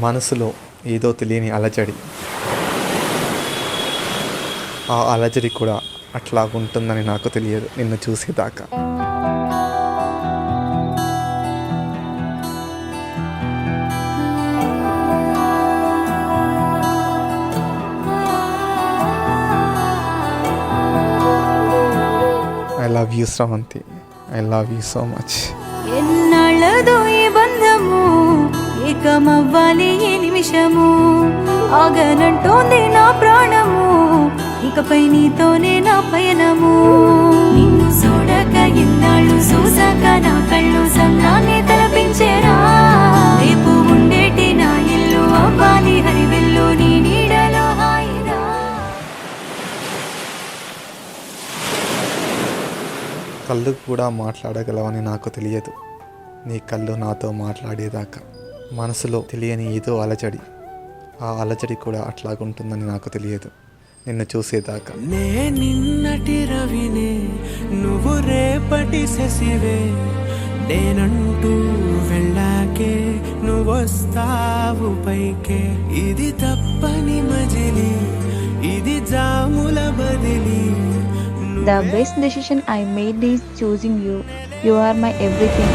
మనసులో ఏదో తెలియని అలజడి. ఆ అలజడి కూడా అట్లాగుంటుందని నాకు తెలియదు నిన్ను చూసేదాకా. I love you Sravanthi. I love you so much. ఎన్నాళ్ళదో ఈ బంధము, ఏకమవ్వాలి ఈ నిమిషము, ఆగనంటోంది నా ప్రాణము, ఇకపై నీతోనే నా పయనము. నిన్ను చూడక ఇన్నాళ్ళు చూసాక నా కళ్ళు సన్నాన్ని తలపించేరా, రేపు ఉండేటి నా ఇల్లు అవ్వాలి హరివెల్లు నీ నీడలో హాయిరా. కళ్ళు కూడా మాట్లాడగలవని నాకు తెలియదు నీ కళ్ళు నాతో మాట్లాడేదాకా. మనసులో తెలియని ఏదో అలజడి. ఆ అలజడి కూడా అట్లాగుంటుందని నాకు తెలియదు నిన్ను చూసేదాకా. నే నిన్నటి రవినే, నువ్వు రేపటి శశివే, నేనంటూ వెళ్ళాకే నువ్వొస్తావు పైకే. ఇది తప్పని మజిలీ, ఇది జాముల బదిలీ. The best decision I made is choosing you. You are my everything.